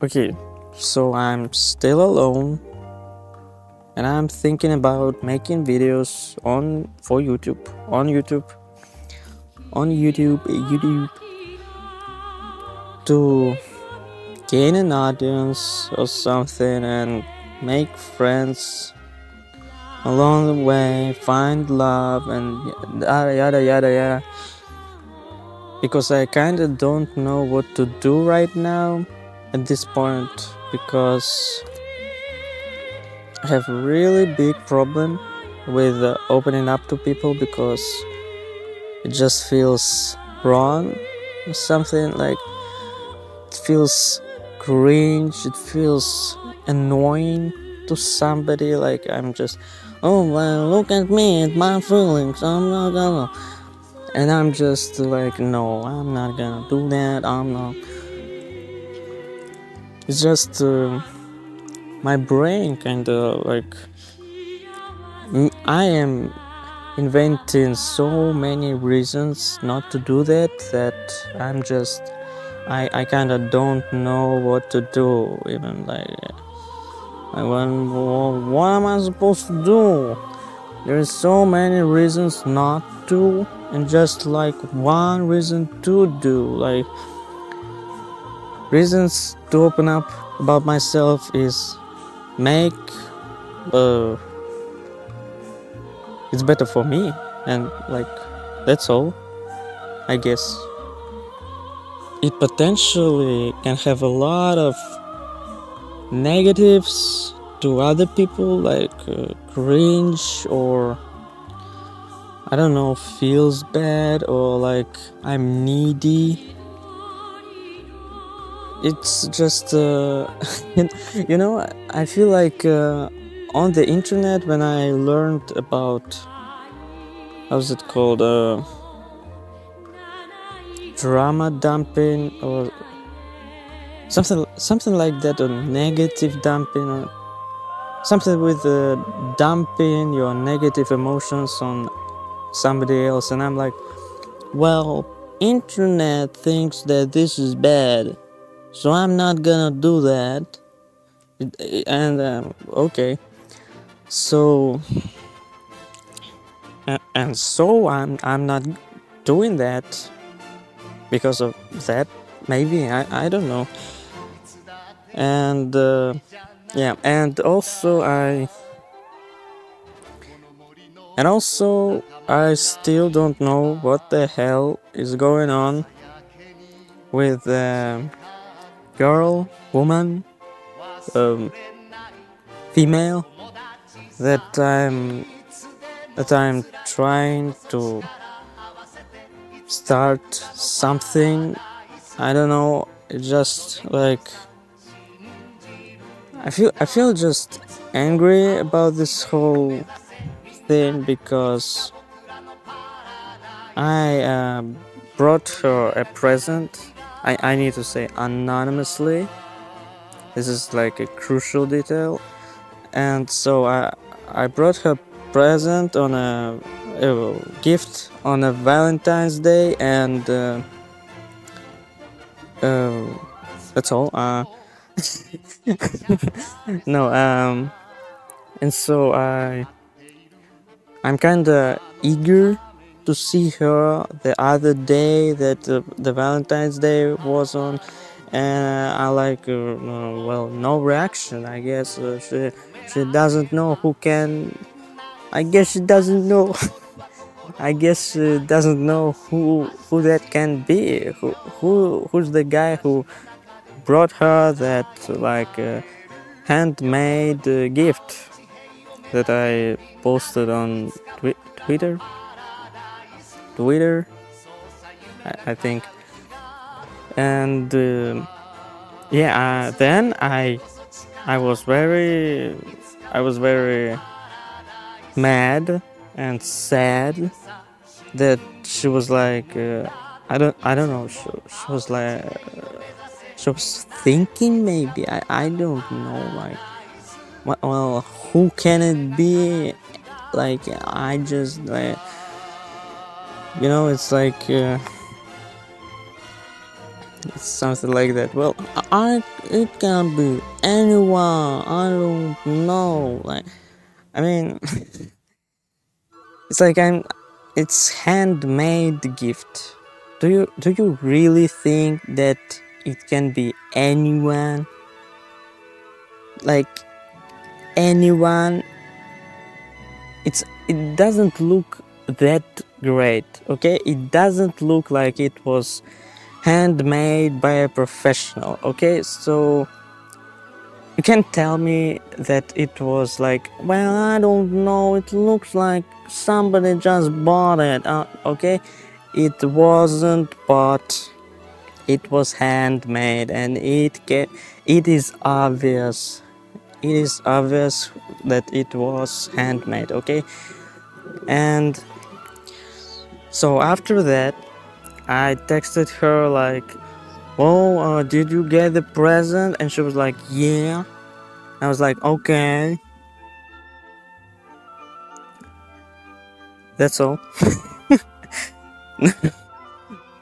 Okay, so I'm still alone and I'm thinking about making videos for YouTube, on YouTube to gain an audience or something and make friends along the way, find love and yada yada yada yada. Because I kinda don't know what to do right now at this point, because I have a really big problem with opening up to people, because it just feels wrong or something. Like, it feels cringe, it feels annoying to somebody. Like, I'm just, oh well, look at me and my feelings, I'm not gonna, and I'm just like, no, I'm not gonna do that. I'm not. It's just my brain kind of like, I am inventing so many reasons not to do that, I'm just, I kind of don't know what to do. Even like, what am I supposed to do? There's so many reasons not to, and just like one reason to do. Like, reasons to open up about myself is make it's better for me, and like, that's all, I guess. It potentially can have a lot of negatives to other people, like cringe, or I don't know, feels bad, or like I'm needy. It's just you know, I feel like on the internet, when I learned about, how's it called, drama dumping or something like that, or negative dumping, or something with dumping your negative emotions on somebody else, and I'm like, well, internet thinks that this is bad, so I'm not gonna do that. And okay, so and so I'm not doing that because of that, maybe, I don't know. And yeah, and also I still don't know what the hell is going on with girl, woman, female, that I'm trying to start something. I don't know. It's just like, I feel just angry about this whole thing, because I brought her a present. I need to say anonymously. This is like a crucial detail. And so I brought her present on a gift on a Valentine's Day, and that's all. No, and so I'm kinda eager to see her the other day that the Valentine's Day was on, and I like, well, no reaction. I guess she doesn't know who can. I guess she doesn't know. I guess she doesn't know who that can be. Who's the guy who brought her that, like, handmade gift that I posted on Twitter. I think. And yeah, then I was very mad and sad that she was like, I don't know, she was like, she was thinking, maybe, I don't know, like, well, who can it be? Like, I just, like, it's like, It's something like that. Well, it can be anyone. I don't know. Like, I mean, it's like it's handmade gift. Do you really think that it can be anyone? Like anyone? It doesn't look that great. Okay, it doesn't look like it was handmade by a professional. Okay, so you can tell me that it was like, well, I don't know, it looks like somebody just bought it. Okay, it wasn't bought, it was handmade, and it is obvious. It is obvious that it was handmade. Okay, and so after that, I texted her like, "Oh, did you get the present?" And she was like, "Yeah." I was like, "Okay." That's all.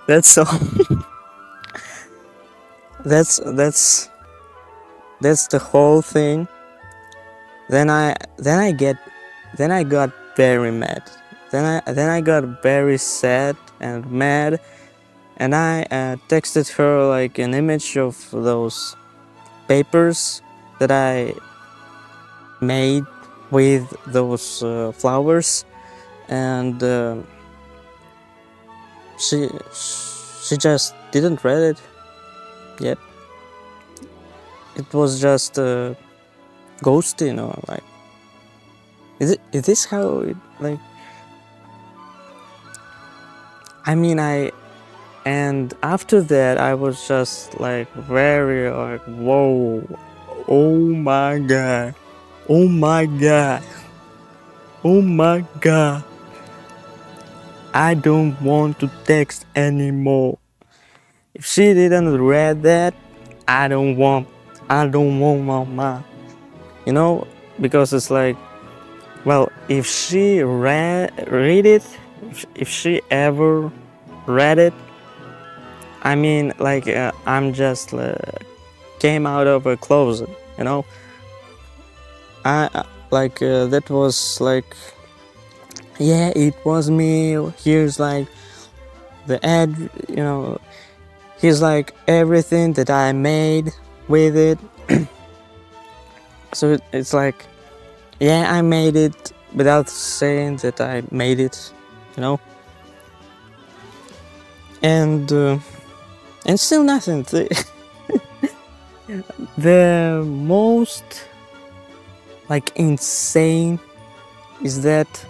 That's all. That's the whole thing. Then I got very mad. Then I got very sad and mad, and I texted her like an image of those papers that I made with those flowers, and she just didn't read it yet. It was just ghosting, or like, is this how it, like, I mean, and after that I was just like very like, whoa, oh my god, oh my god, oh my god, I don't want to text anymore. If she didn't read that, I don't want mama, you know, because it's like, well, if she read it, if she ever read it, I mean, like, I'm just came out of a closet, you know. That was like, yeah, it was me. Here's like the ad, you know. Here's like everything that I made with it. So it's like, yeah, I made it without saying that I made it, you know. And still nothing. The most like insane is that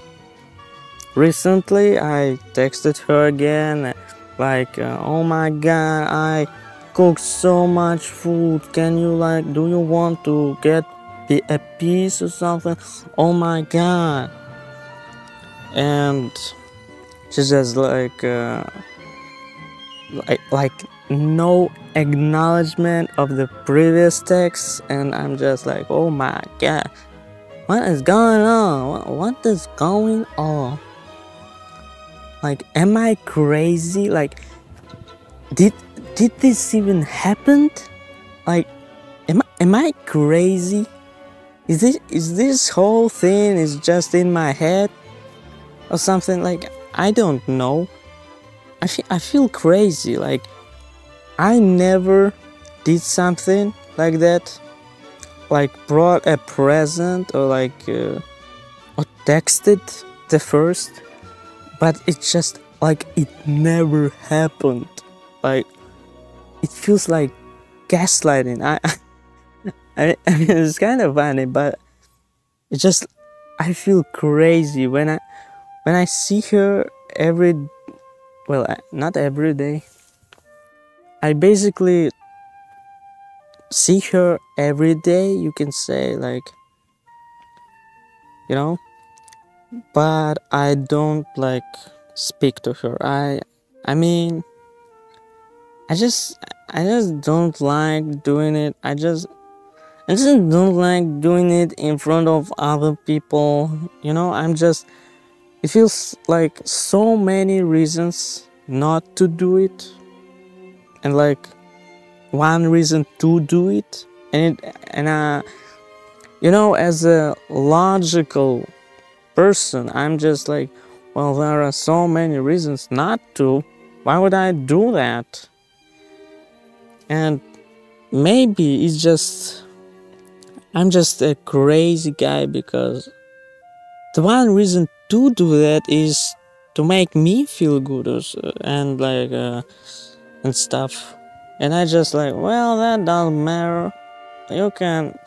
recently I texted her again, like, oh my god, I cooked so much food, can you, like, do you want to get a piece or something? Oh my god. And she's just like no acknowledgement of the previous text, and I'm just like, oh my god, what is going on? What is going on? Like, am I crazy? Like, did this even happen? Like, am I crazy? Is this whole thing is just in my head or something? Like, I don't know. I feel crazy. Like, I never did something like that. Like, brought a present or like or texted the first, but it's just like it never happened. Like, it feels like gaslighting. I mean, it's kind of funny, but it's just, I feel crazy when I see her not every day. I basically see her every day, you can say, like, you know, but I don't like speak to her. I mean, I just don't like doing it. I just don't like doing it in front of other people, you know. It feels like so many reasons not to do it, and like, one reason to do it. As a logical person, I'm just like, well, there are so many reasons not to. Why would I do that? And maybe I'm just a crazy guy, because the one reason to do that is to make me feel good, and stuff. And I just like, well, that doesn't matter. You can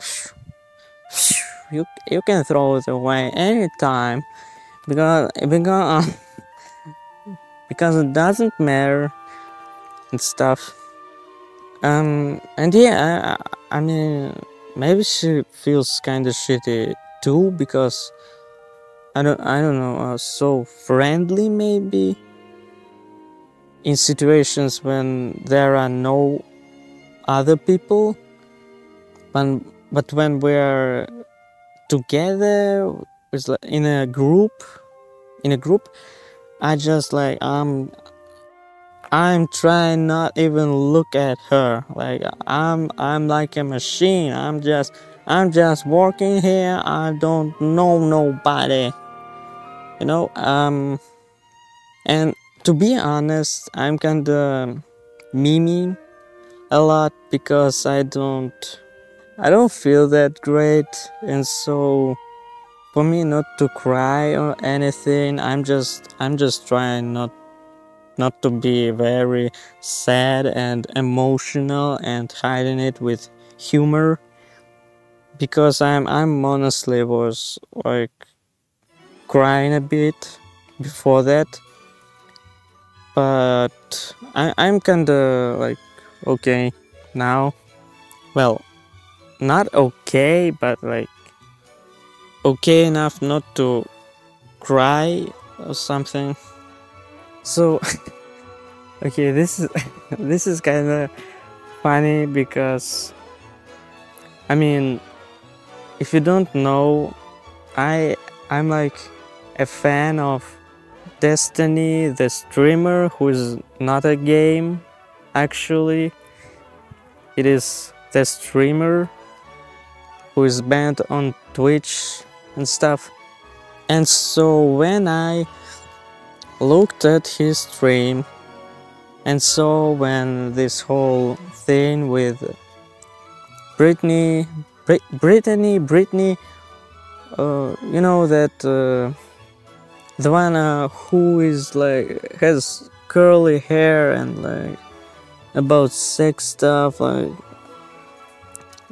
you can throw it away anytime, because because it doesn't matter and stuff. And yeah, I mean, maybe she feels kind of shitty too, because I don't know, so friendly maybe in situations when there are no other people, but when we're together, it's like in a group, I just like, I'm trying not even look at her. Like, I'm like a machine. I'm just working here. I don't know nobody. And to be honest, I'm kinda memeing a lot, because I don't feel that great. And so for me not to cry or anything, I'm just trying not to be very sad and emotional and hiding it with humor, because I'm honestly was like crying a bit before that. But I'm kinda like okay now. Well, not okay, but like okay enough not to cry or something. So okay, this is this is kind of funny, because I mean, if you don't know, I'm like a fan of Destiny, the streamer, who is not a game. Actually, it is the streamer who is banned on Twitch and stuff. And so when I looked at his stream and saw when this whole thing with Britney, the one who is like has curly hair and like about sex stuff, like.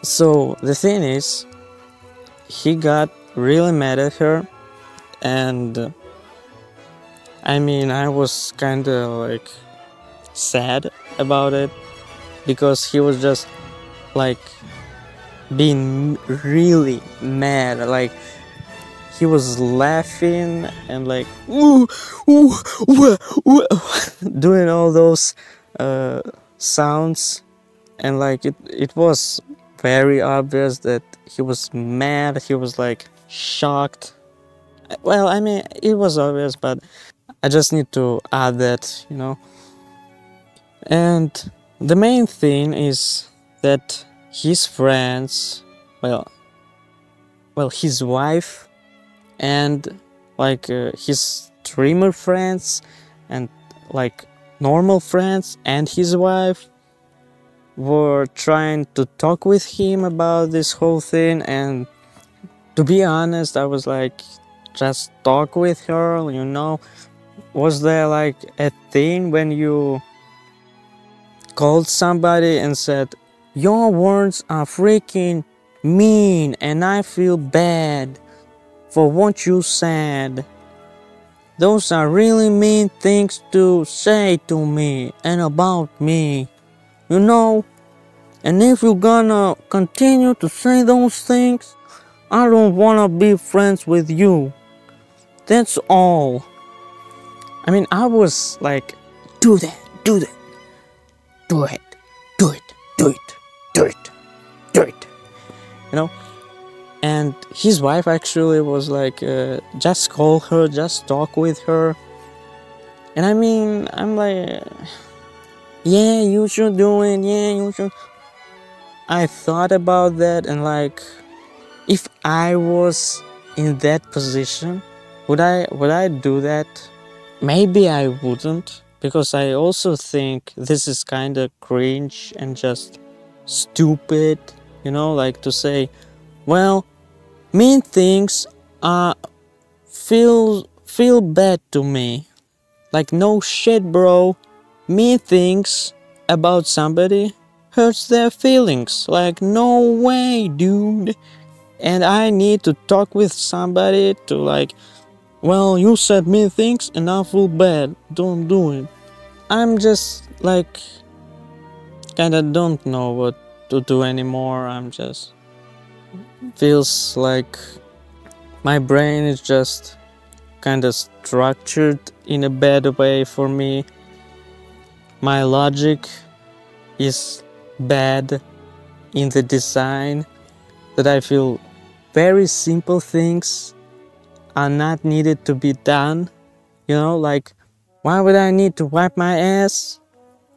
So the thing is, he got really mad at her, and I mean, I was kind of like sad about it, because he was just like being really mad. Like, he was laughing and like ooh, ooh, ooh, ooh, doing all those sounds, and like it was very obvious that he was mad. He was like shocked. Well, I mean, it was obvious, but I just need to add that. And the main thing is that his friends, well, his wife and like his streamer friends and like normal friends and his wife were trying to talk with him about this whole thing. And to be honest, I was like, just talk with her. Was there like a thing when you called somebody and said, your words are freaking mean and I feel bad for what you said? Those are really mean things to say to me and about me, and if you're gonna continue to say those things, I don't wanna be friends with you. That's all. I mean, I was like, do that, do it, do it, do it, do it, And his wife actually was like, just call her, just talk with her. And I mean, I'm like, Yeah, you should do it. Yeah, you should. I thought about that, and like, if I was in that position, would I do that? Maybe I wouldn't, because I also think this is kind of cringe and just stupid, like to say, well, mean things feel bad to me. Like, no shit, bro. Mean things about somebody hurts their feelings. Like, no way, dude. And I need to talk with somebody to, like, well, you said mean things and I feel bad. Don't do it. I'm just like kinda don't know what to do anymore. I'm just feels like my brain is just kinda structured in a bad way for me. My logic is bad in the design, that I feel very simple things are not needed to be done. Like, why would I need to wipe my ass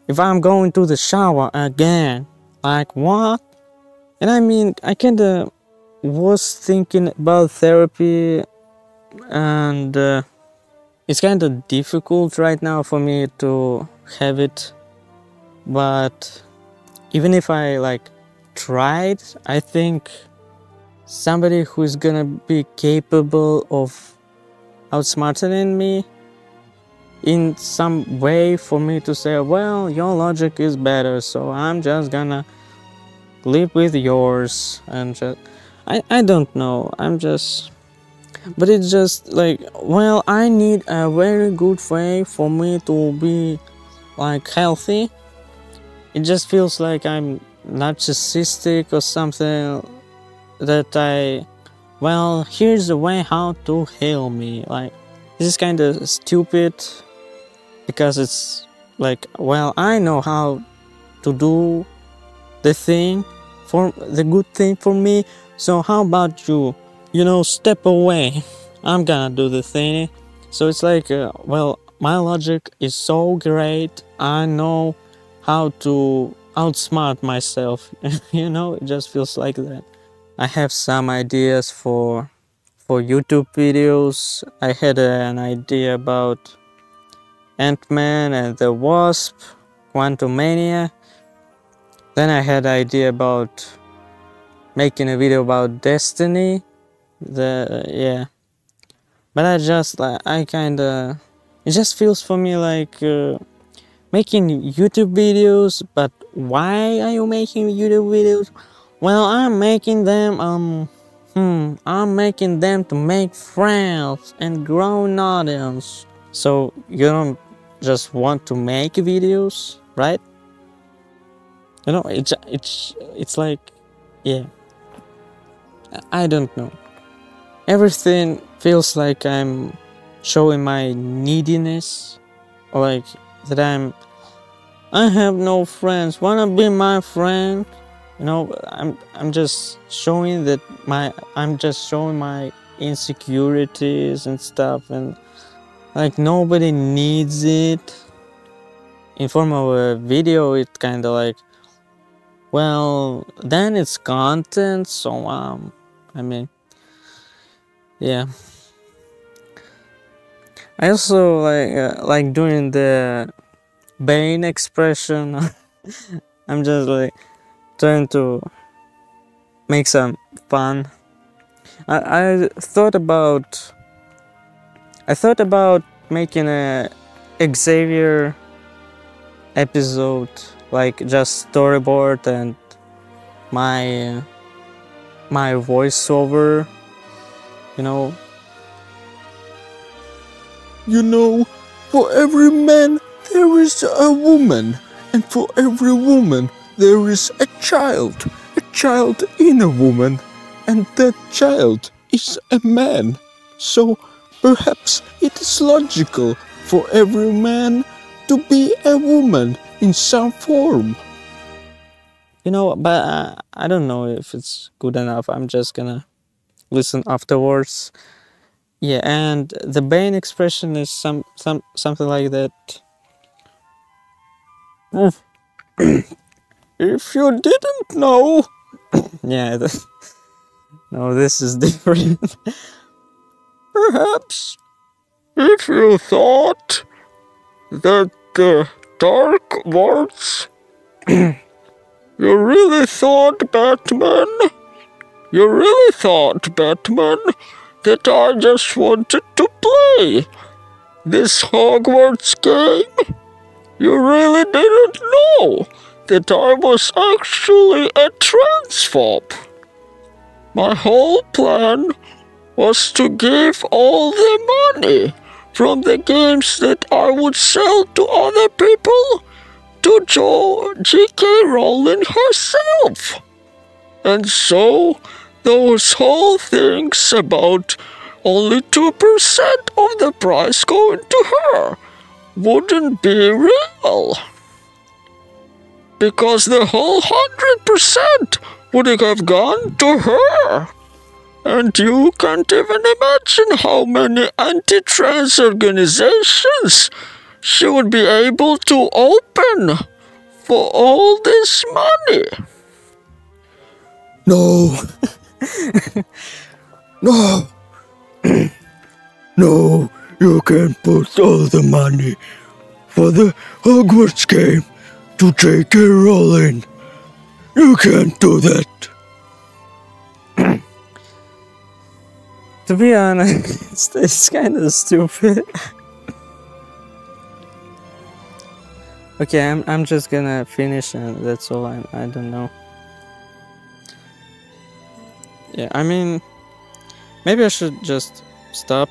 if I'm going to the shower again? Like, what? And I mean, I kinda was thinking about therapy, and it's kinda difficult right now for me to have it. But even if I like tried, I think somebody who's gonna be capable of outsmarting me in some way, for me to say, well, your logic is better, so I'm just gonna live with yours. And just, I don't know, but it's just like, well, I need a very good way for me to be like healthy. It just feels like I'm narcissistic or something, that well, here's the way how to heal me. Like, this is kind of stupid, because it's like, well, I know how to do the thing, for the good thing for me, so how about you, step away. I'm gonna do the thing. So it's like, well, my logic is so great, I know how to outsmart myself. It just feels like that. I have some ideas for YouTube videos. I had an idea about Ant-Man and the Wasp, Quantumania. Then I had an idea about making a video about Destiny. Yeah, but I kinda, it just feels for me like making YouTube videos. But why are you making YouTube videos? Well, I'm making them to make friends and grow an audience. So you don't just want to make videos, right? It's like, yeah, I don't know. Everything feels like I'm showing my neediness, or like that I have no friends. Wanna be my friend? I'm just showing my insecurities and stuff, and like nobody needs it. In form of a video, it kind of like, well, then it's content. So I mean, yeah. I also like doing the Bane expression. I'm just like trying to make some fun. I thought about making a Xavier episode, like just storyboard and my my voiceover, you know. For every man there is a woman, and for every woman there is a child in a woman, and that child is a man. So perhaps it is logical for every man to be a woman in some form. But I don't know if it's good enough. I'm just gonna listen afterwards. Yeah, and the Bane expression is something like that. If you didn't know... Yeah, no, this is different. Perhaps if you thought that the dark words... You really thought, Batman? You really thought, Batman, that I just wanted to play this Hogwarts game? You really didn't know that I was actually a transphobe. My whole plan was to give all the money from the games that I would sell to other people to J.K. Rowling herself. And so, those whole things about only 2% of the price going to her wouldn't be real. Because the whole 100% would have gone to her. And you can't even imagine how many anti-trans organizations she would be able to open for all this money. No. No. No, you can't put all the money for the Hogwarts game to J.K. Rowling. You can't do that. To be honest, it's kind of stupid. Okay, I'm just gonna finish, and that's all. I don't know. Yeah, I mean, maybe I should just stop.